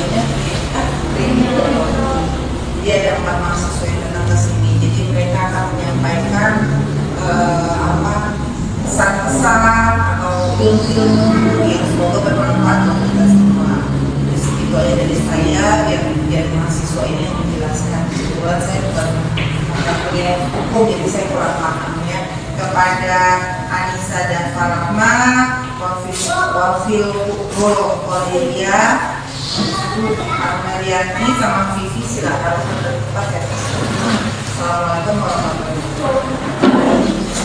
namanya jadi ada 4 mahasiswa yang datang ke sini. Jadi mereka akan menyampaikan pesan-pesan atau ilmu yang semoga bermanfaat untuk kita semua. Itu aja dari saya, biar mahasiswa ini yang menjelaskan. Kebetulan saya bukan kuliah hukum, jadi saya kurang pahamnya. Kepada Anissa dan Farahma, Wafil Korea, Armelianti sama Vivi, silakan untuk tempat ya. Assalamualaikum warahmatullahi wabarakatuh.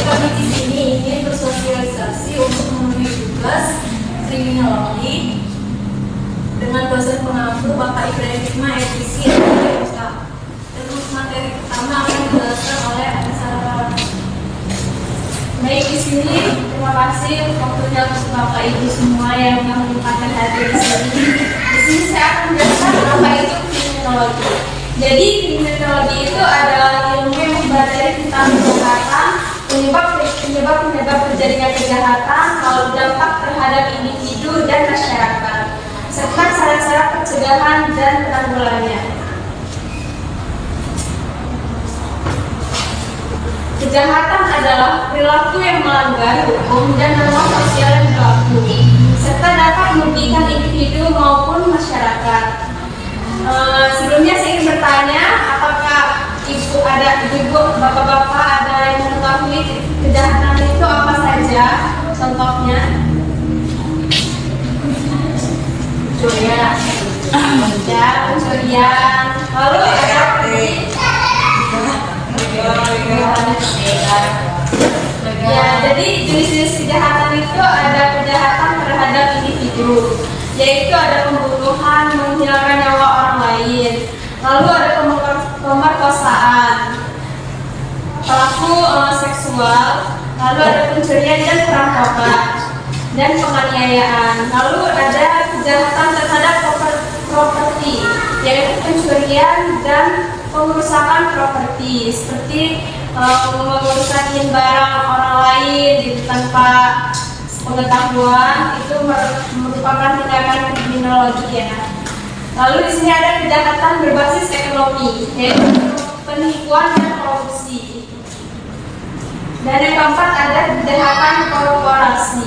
Kami di sini ingin bersosialisasi untuk memenuhi tugas kriminologi dengan dosen pengampu Bapak Ibrahim Hikmah ETC SPK. Dan untuk materi pertama akan dijelaskan oleh Anissa. Baik, di sini terima kasih waktunya untuk Bapak Ibu semua yang menyempatkan hadir di sini. Di sini saya akan menjelaskan apa itu kriminologi. Jadi kriminologi itu adalah ilmu yang mempelajari tentang kejahatan, penyebab terjadinya kejahatan, lalu dampak terhadap individu dan masyarakat, serta syarat-syarat pencegahan dan penanggulangannya. Kejahatan adalah perilaku yang melanggar hukum dan norma sosial yang berlaku, serta dapat merugikan individu maupun masyarakat. Sebelumnya saya ingin bertanya, apakah ibu, bapak-bapak ada yang mengetahui kejahatan itu apa saja? Contohnya, pencurian, lalu ada ya, jadi jenis-jenis kejahatan itu ada kejahatan terhadap individu, yaitu ada pembunuhan, menghilangkan nyawa orang lain, lalu ada pemerkosaan, pelaku seksual, lalu ada pencurian dan perampokan, dan penganiayaan. Lalu ada kejahatan terhadap properti, yaitu pencurian dan pengerusakan properti, seperti merusakin barang orang lain tanpa pengetahuan, itu merupakan tindakan kriminologi ya. Lalu di sini ada kejahatan berbasis ekonomi, yaitu penipuan dan korupsi. Dan yang keempat ada kejahatan korporasi.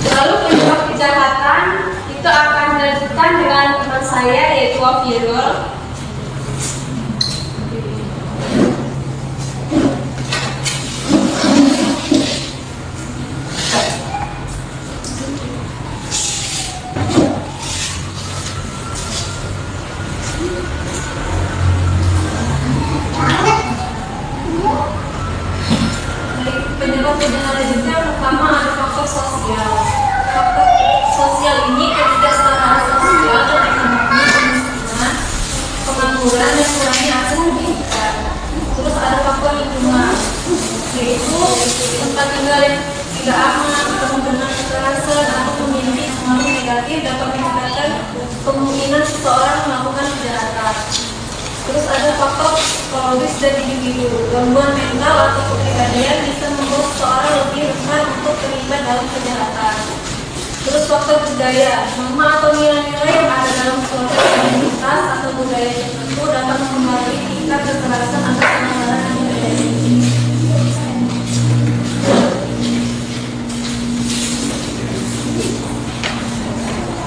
Lalu penyebab kejahatan itu akan dilanjutkan dengan teman saya, yaitu Wafirul. Penyebab kejahatan itu yang pertama ada faktor sosial. Faktor sosial ini ketidaksetaraan sosial dan ekonomi, kemiskinan, pengangguran dan kurangnya akses pendidikan. Terus ada faktor lingkungan, yaitu tempat tinggal yang tidak aman, kemungkinan kekerasan atau memiliki pengaruh negatif dapat meningkatkan kemungkinan seseorang melakukan kejahatan. Terus ada faktor psikologis dan individu. Gangguan mental atau kepribadian bisa membuat seseorang lebih rentan untuk terlibat dalam kejahatan. Terus faktor budaya, norma atau nilai-nilai yang ada dalam suatu komunitas atau budaya tertentu dapat mempengaruhi tingkat kekerasan atau pelanggaran yang terjadi.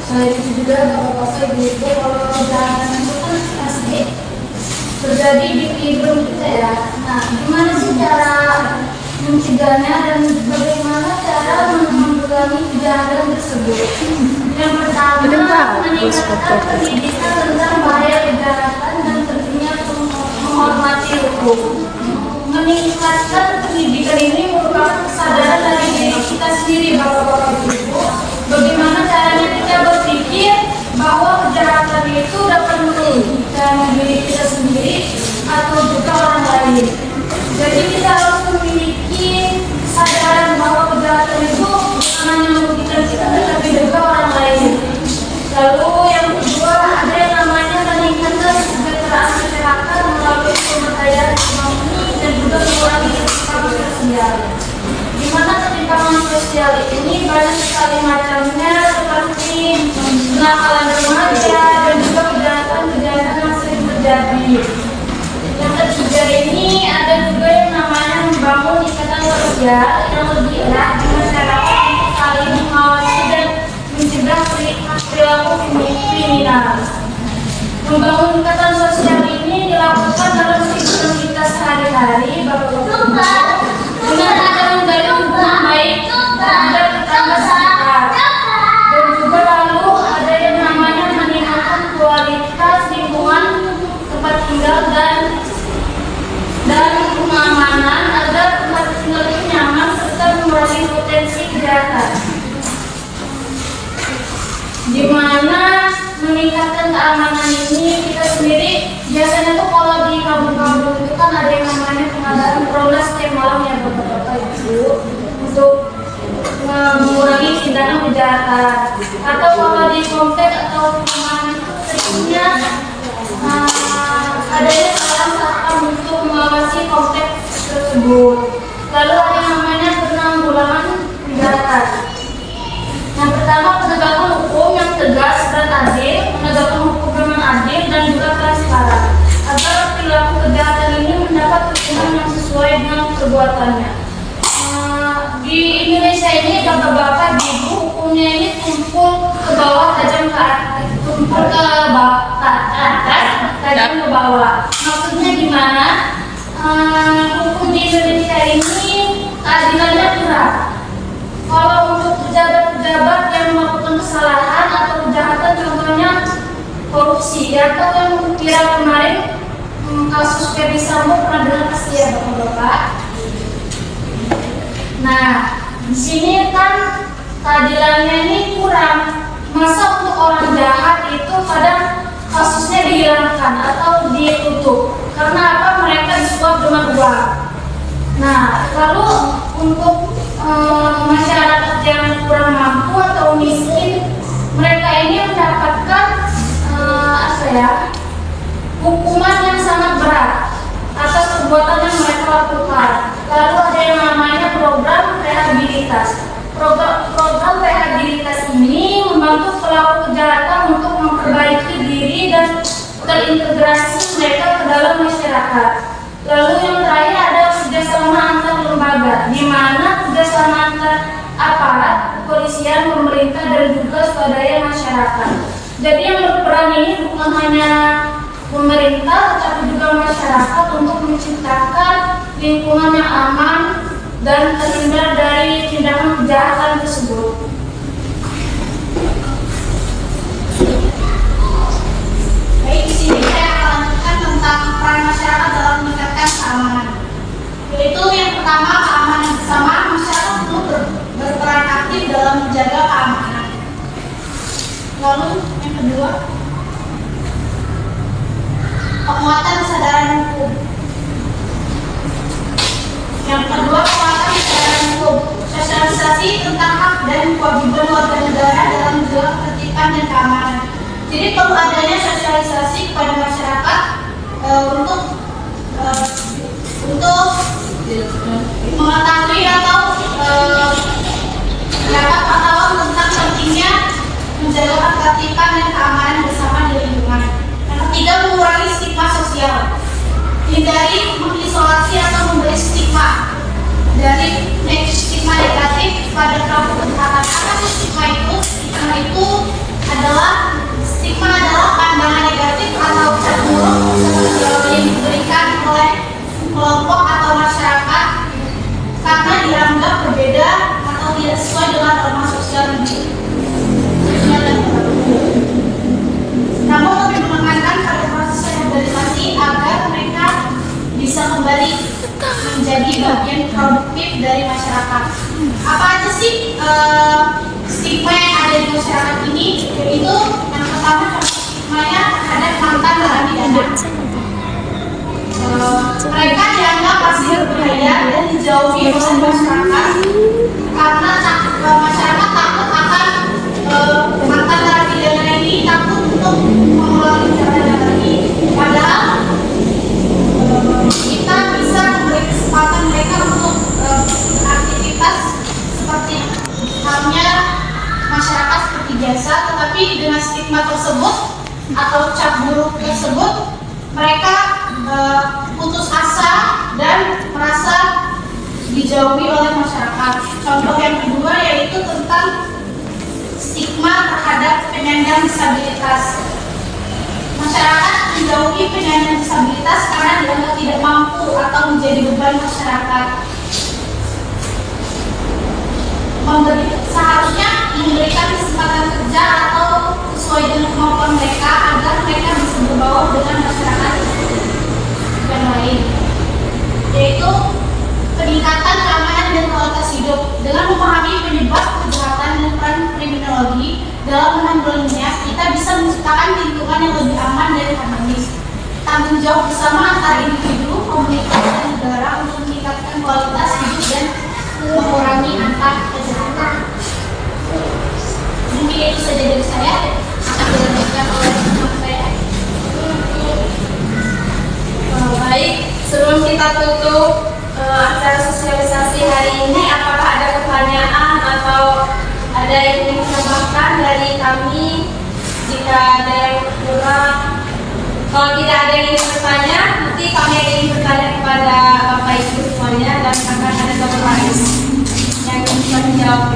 Selain itu juga bapak-bapak ibu kalau kejahatan itu kan pasti terjadi di kehidupan kita ya. Nah, gimana sih cara mencegahnya dan bagaimana cara menanggulangi kejahatan tersebut? Yang pertama, meningkatkan pendidikan tentang bahaya kejahatan dan pentingnya menghormati hukum. Meningkatkan pendidikan ini merupakan kesadaran dari diri kita sendiri, bapak-bapak ibu. Bagaimana caranya kita berpikir bahwa sosial yang lebih erat di masyarakat untuk saling mengawasi dan mencegah perilaku kriminal. Membangun ikatan sosial ini dilakukan dalam kehidupan kita sehari-hari, Bapak-Bapak, dengan ada menjalin hubungan baik terhadap tetangga sekitar, dan juga lalu ada yang namanya meningkatkan kualitas lingkungan tempat tinggal dan pengamanan agar tempat tinggal itu nyaman serta mengurangi potensi kejahatan. Di mana meningkatkan keamanan ini kita sendiri biasanya tuh kalau di kampung-kampung itu kan ada yang namanya pengadaan pronas setiap malam ya Bapak-Bapak Ibu untuk mengurangi tindakan kejahatan. Atau kalau di komplek atau perumahan itu seringnya adanya salah satpam untuk mengawasi komplek tersebut. Lalu ada yang namanya penanggulangan kejahatan. Yang pertama, penegakan hukum yang tegas dan adil, menegakkan hukum yang adil dan juga transparan, agar perilaku kejahatan ini mendapat hukuman yang sesuai dengan perbuatannya. Di Indonesia ini Bapak-bapak Ibu hukumnya ini tumpul ke bawah, tajam ke atas, tumpul ke atas, tajam ke bawah. Maksudnya gimana? Hukum di Indonesia ini keadilannya kurang. Kalau untuk pejabat-pejabat yang melakukan kesalahan atau kejahatan, contohnya korupsi, atau yang kira kemarin kasus Ferdy Sambo, pernah dengar pasti ya Bapak-bapak. Nah, di sini kan keadilannya ini kurang. Masa untuk orang jahat itu kadang kasusnya dihilangkan atau ditutup karena apa? Mereka disuap dengan uang. Nah, lalu untuk masyarakat yang kurang mampu atau miskin, mereka ini mendapatkan hukuman yang sangat berat atas perbuatan yang mereka lakukan. Lalu ada yang namanya program rehabilitas. Program rehabilitas ini membantu pelaku kejahatan untuk memperbaiki diri dan terintegrasi mereka ke dalam masyarakat. Lalu yang terakhir ada kerjasama antar lembaga, di mana kerjasama antar aparat, kepolisian, pemerintah, dan juga swadaya masyarakat. Jadi yang berperan ini bukan hanya pemerintah, tapi juga masyarakat untuk menciptakan lingkungan yang aman dan terhindar dari tindakan kejahatan tersebut. Baik, di sini saya akan lanjutkan tentang peran masyarakat dalam meningkatkan keamanan. Yaitu yang pertama, keamanan bersama. Masyarakat perlu berperan aktif dalam menjaga keamanan. Lalu yang kedua, penguatan kesadaran hukum. Yang kedua, penguatan kesadaran hukum. Sosialisasi tentang hak dan kewajiban warga negara dalam menjaga ketertiban dan keamanan. Jadi perlu adanya sosialisasi kepada masyarakat untuk mengetahui atau mendapat pengetahuan tentang pentingnya menjaga ketertiban dan keamanan bersama di lingkungan. Yang ketiga, mengurangi stigma sosial. Hindari mengisolasi atau memberi stigma dari stigma negatif pada pelaku kejahatan. Apa sih stigma itu? Stigma adalah pandangan negatif atau cap buruk seperti yang diberikan oleh kelompok atau masyarakat karena dianggap berbeda atau tidak sesuai dengan norma sosial ini. Namun lebih menekankan pada proses rehabilitasi agar mereka bisa kembali menjadi bagian produktif dari masyarakat. Apa aja sih stigma yang ada di masyarakat ini? Yaitu yang pertama, stigmanya terhadap mantan narapidana. Mereka dianggap masih berbahaya dan dijauhi oleh masyarakat karena masyarakat takut akan mantan narapidana ini, takut untuk mengulangi kejahatan lagi. Padahal kita bisa memberi kesempatan mereka untuk beraktivitas seperti halnya masyarakat seperti biasa, tetapi dengan stigma tersebut atau cap buruk tersebut mereka putus asa dan merasa dijauhi oleh masyarakat. Contoh yang kedua yaitu tentang stigma terhadap penyandang disabilitas. Masyarakat menjauhi penyandang disabilitas karena dianggap tidak mampu atau menjadi beban masyarakat. Seharusnya memberikan kesempatan kerja atau sesuai dengan kemampuan mereka agar mereka bisa berbaur dengan masyarakat yang lain, yaitu peningkatan keamanan dan kualitas hidup. Dengan memahami penyebab kejahatan dan peran kriminologi dalam menanggulanginya, kita bisa menciptakan lingkungan yang lebih aman dan harmonis. Tanggung jawab bersama antara individu, komunitas, dan negara untuk meningkatkan kualitas hidup dan mengurangi angka kejahatan. Mungkin itu saja dari saya. Akan dilanjutkan oleh teman saya. Baik, sebelum kita tutup acara sosialisasi hari ini, apakah ada pertanyaan atau ada yang ingin ditambahkan dari kami? Jika ada yang kurang, kalau tidak ada yang ingin bertanya, nanti kami ingin bertanya kepada Bapak Ibu semuanya dan akan ada Bapak Rais yang bisa menjawab.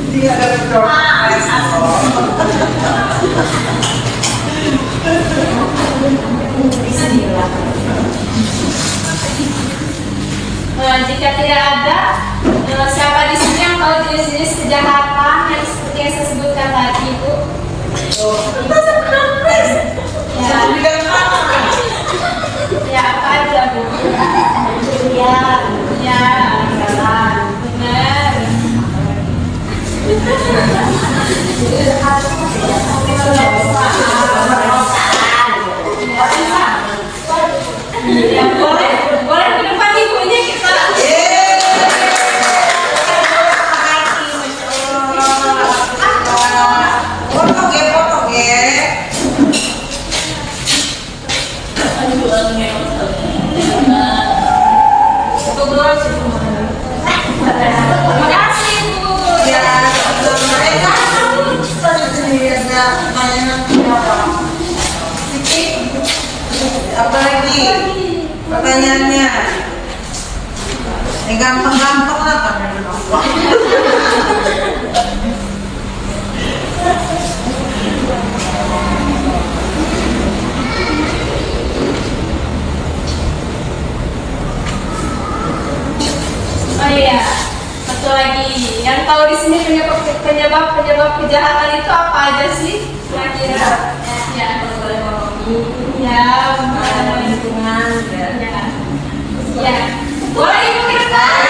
Tidak ada Jika tidak ada, siapa di sini yang tahu jenis-jenis kejahatan yang seperti yang saya sebutkan tadi, Bu? Ya, apa aja, Bu? Ya, jalan, benar. Ya, boleh ke depan ibunya kita. Foto ya. Terima kasih, Bu. Ya, mereka apa lagi pertanyaannya? Ini gampang-gampang lah kan? Oh iya, satu lagi. Yang tahu di sini penyebab kejahatan itu apa aja sih? Kira-kira? Ya, ya, lingkungan, ya. Boleh Ibu ke depan?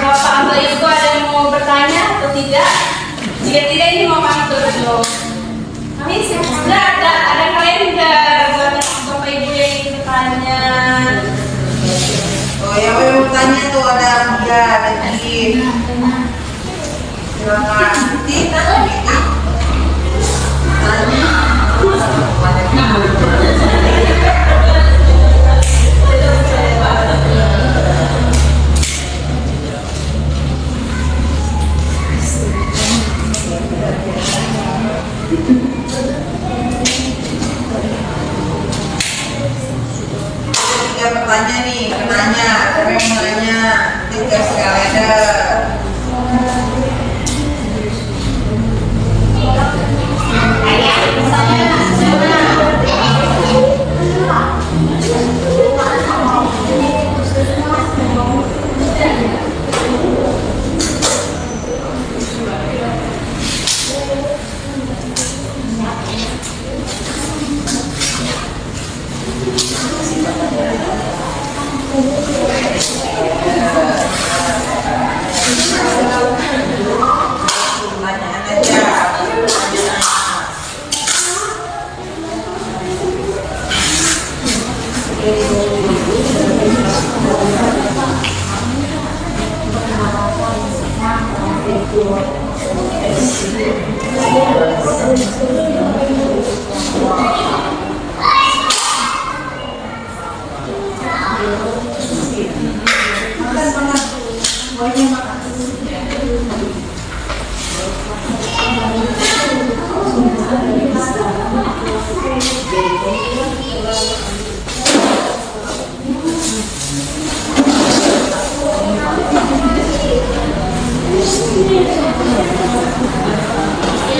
Bapak atau Ibu ada yang mau bertanya atau tidak? Jika tidak, ini mau kami tutup dulu. Kami sudah ada kalian juga Bapak Ibu yang ingin bertanya. Oh ya, mau bertanya tuh ada Aida, ada Jin. Silakan.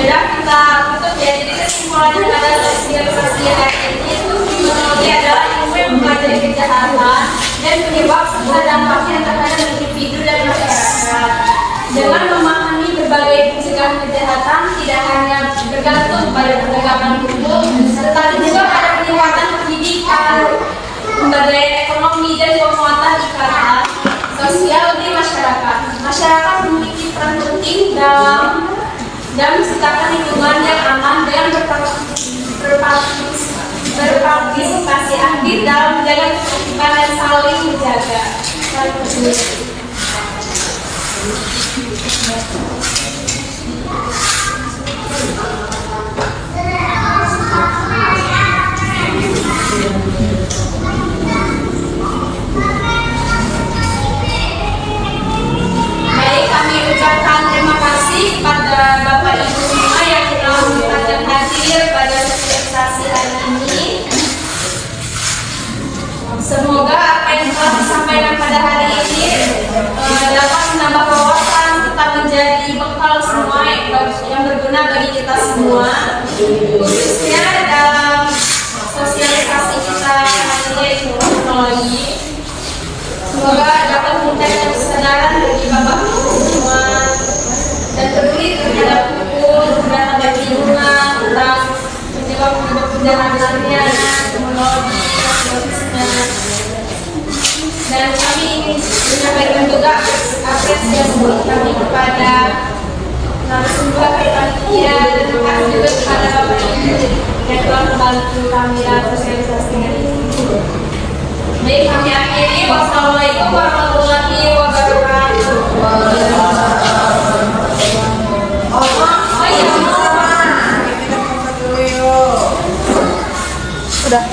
Ya kita tutup ya. Jadi kesimpulannya pada sosialisasi hari ini itu imunologi adalah ilmu yang mempelajari kejahatan dan penyebab serta dampaknya terhadap individu dan masyarakat. Dengan memahami berbagai pencegahan kejahatan tidak hanya bergantung pada penegakan hukum, tetapi juga pada peningkatan pendidikan, pemberdayaan ekonomi dan penguatan ikatan sosial di masyarakat. Masyarakat memiliki peran penting dalam menciptakan lingkungan yang aman dan berpartisipasi aktif dalam menjaga ketertiban dan saling menjaga. Baik, kami ucapkan terima kasih kepada Bapak Ibu semua yang telah menyempatkan hadir pada sosialisasi hari ini. Semoga apa yang telah disampaikan pada hari ini dapat menambah wawasan serta menjadi bekal semua yang berguna bagi kita semua, khususnya dalam sosialisasi kita hari ini teknologi. Semoga dapat meningkatkan kesadaran bagi Bapak Ibu semua dan peduli terhadap hukum, terhadap lingkungan, tentang penyebab penjahatannya, teknologi, khususnya. Dan kami ingin menyampaikan juga apresiasi kami kepada narasumber panitia dan terima kasih juga kepada Bapak Ibu yang telah membantu kami dalam sosialisasi hari ini. Baik, kami akhiri. Wassalamualaikum warahmatullahi wabarakatuh. Oh iya, sama. Kita foto dulu yuk. Udah.